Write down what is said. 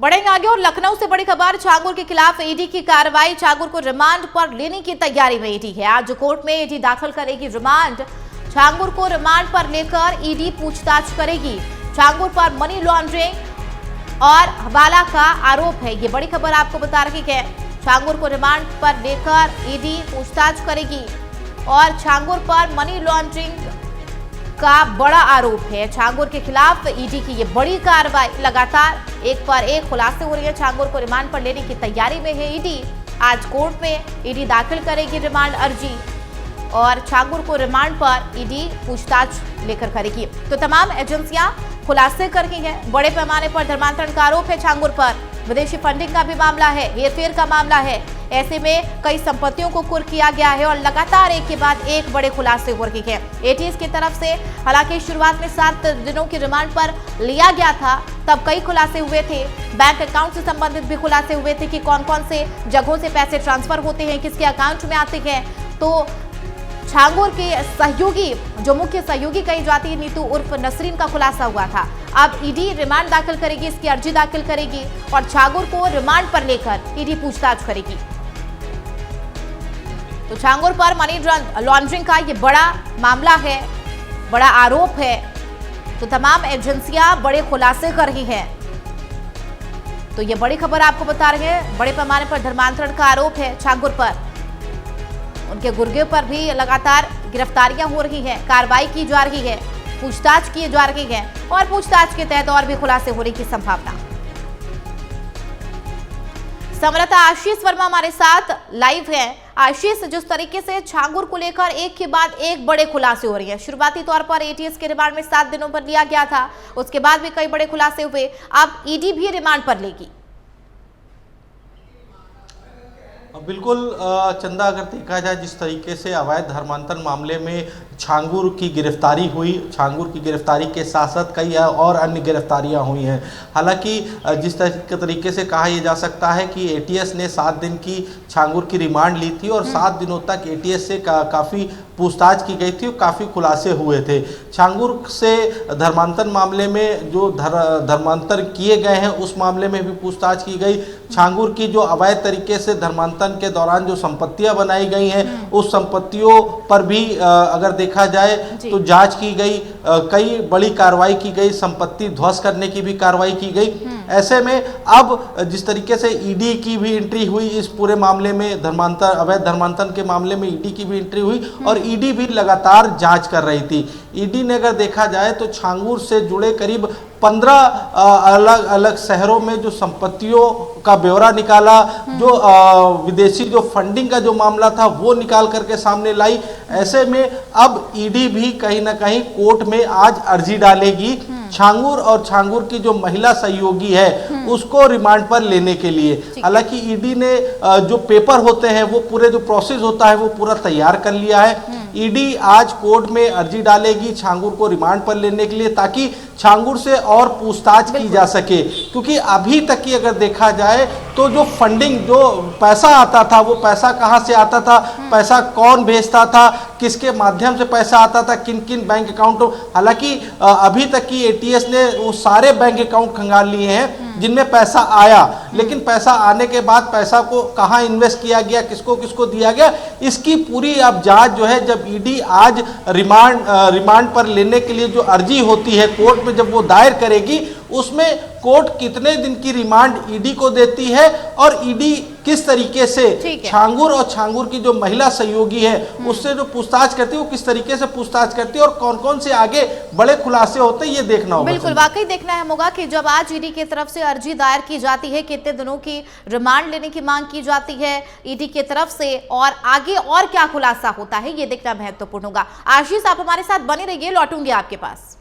बढ़ेंगे आगे और लखनऊ से बड़ी खबर। छांगुर के खिलाफ ईडी की कार्रवाई। छांगुर को रिमांड पर लेने की तैयारी में ईडी है। आज कोर्ट में ईडी दाखिल करेगी रिमांड। छांगुर को रिमांड पर लेकर ईडी पूछताछ करेगी। छांगुर पर मनी लॉन्ड्रिंग और हवाला का आरोप है। ये बड़ी खबर आपको बता रही है। छांगुर को रिमांड पर लेकर ईडी पूछताछ करेगी और छांगुर पर मनी लॉन्ड्रिंग का बड़ा आरोप है। छांगुर के खिलाफ ईडी की ये बड़ी कार्रवाई, लगातार एक पर एक खुलासे हो रही है। छांगुर को रिमांड पर लेने की तैयारी में है ईडी। आज कोर्ट में ईडी दाखिल करेगी रिमांड अर्जी और छांगुर को रिमांड पर ईडी पूछताछ लेकर करेगी। तो तमाम एजेंसियां खुलासे कर रही हैं। बड़े पैमाने पर धर्मांतरण का आरोप है छांगुर पर। विदेशी फंडिंग का भी मामला है, हेरफेर का मामला है। ऐसे में कई संपत्तियों को कुर्क किया गया है और लगातार एक के बाद एक बड़े खुलासे हो रहे हैं एटीएस की तरफ से। हालांकि शुरुआत में 7 दिनों की रिमांड पर लिया गया था, तब कई खुलासे हुए थे। बैंक अकाउंट से संबंधित भी खुलासे हुए थे कि कौन कौन से जगहों से पैसे ट्रांसफर होते हैं, किसके अकाउंट में आते हैं। तो छांगुर के सहयोगी, जो मुख्य सहयोगी कही जाती है, नीतू उर्फ नसरीन का खुलासा हुआ था। अब ईडी रिमांड दाखिल करेगी, इसकी अर्जी दाखिल करेगी और छांगुर को रिमांड पर लेकर ईडी पूछताछ करेगी। तो छांगुर पर मनी लॉन्ड्रिंग का ये बड़ा मामला है, बड़ा आरोप है। तो तमाम एजेंसियां बड़े खुलासे कर रही हैं। तो ये बड़ी खबर आपको बता रहे हैं। बड़े पैमाने पर धर्मांतरण का आरोप है छांगुर पर। उनके गुर्गे पर भी लगातार गिरफ्तारियां हो रही हैं, कार्रवाई की जा रही है, पूछताछ की जा रही है और पूछताछ के तहत और भी खुलासे होने की संभावना। समरता आशीष वर्मा हमारे साथ लाइव है। आशीष, जिस तरीके से छांगुर को लेकर एक के बाद एक बड़े खुलासे हो रही हैं, शुरुआती तौर पर एटीएस के रिमांड में 7 दिनों पर लिया गया था, उसके बाद भी कई बड़े खुलासे हुए, अब ईडी भी रिमांड पर लेगी। बिल्कुल चंदा, अगर देखा जाए जिस तरीके से अवैध धर्मांतरण मामले में छांगुर की गिरफ्तारी हुई, छांगुर की गिरफ्तारी के साथ साथ कई और अन्य गिरफ्तारियां हुई हैं। हालांकि जिस तरीके से कहा यह जा सकता है कि एटीएस ने 7 दिन की छांगुर की रिमांड ली थी और 7 दिनों तक एटीएस से काफ़ी पूछताछ की गई थी और काफ़ी खुलासे हुए थे। छांगुर से धर्मांतरण मामले में जो धर्मांतर किए गए हैं उस मामले में भी पूछताछ की गई। छांगुर की जो अवैध तरीके से धर्मांतरण के दौरान जो संपत्तियां बनाई गई हैं उस संपत्तियों पर भी अगर देखा जाए तो जांच की गई, कई बड़ी कार्रवाई की गई, संपत्ति ध्वस्त करने की भी कार्रवाई की गई। ऐसे में अब जिस तरीके से ईडी की भी एंट्री हुई इस पूरे मामले में, अवैध धर्मांतरण के मामले में ईडी की भी एंट्री हुई और ईडी भी लगातार जांच कर रही थी। ईडी ने अगर देखा जाए तो छांगुर से जुड़े करीब 15 अलग अलग शहरों में जो संपत्तियों का ब्यौरा निकाला, जो विदेशी जो फंडिंग का जो मामला था वो निकाल करके सामने लाई। ऐसे में अब ईडी भी कहीं ना कहीं कोर्ट में आज अर्जी डालेगी छांगुर और छांगुर की जो महिला सहयोगी है उसको रिमांड पर लेने के लिए। हालांकि ईडी ने जो पेपर होते हैं वो पूरे जो प्रोसेस होता है वो पूरा तैयार कर लिया है। ईडी आज कोर्ट में अर्जी डालेगी छांगुर को रिमांड पर लेने के लिए ताकि छांगुर से और पूछताछ की जा सके, क्योंकि अभी तक की अगर देखा जाए तो जो फंडिंग, जो पैसा आता था वो पैसा कहां से आता था, पैसा कौन भेजता था, किसके माध्यम से पैसा आता था, किन किन बैंक अकाउंटों। हालांकि अभी तक की एटीएस ने वो सारे बैंक अकाउंट खंगाल लिए हैं जिनमें पैसा आया, लेकिन पैसा आने के बाद पैसा को कहां इन्वेस्ट किया गया, किसको किसको दिया गया, इसकी पूरी अब जांच जो है, जब ईडी आज रिमांड पर लेने के लिए जो अर्जी होती है कोर्ट में जब वो दायर करेगी, उसमें कोर्ट कितने दिन की रिमांड ईडी को देती है और ईडी किस तरीके से छांगुर और छांगुर की जो महिला सहयोगी है उससे जो पूछताछ करती है वो किस तरीके से पूछताछ करती है और कौन कौन से आगे बड़े खुलासे होते हैं ये देखना होगा। बिल्कुल, वाकई देखना है होगा कि जब आज ईडी की तरफ से अर्जी दायर की जाती है, कितने दिनों की रिमांड लेने की मांग की जाती है ईडी की तरफ से और आगे और क्या खुलासा होता है, ये देखना महत्वपूर्ण होगा। आशीष, आप हमारे साथ बने रहिए, लौटूंगी आपके पास।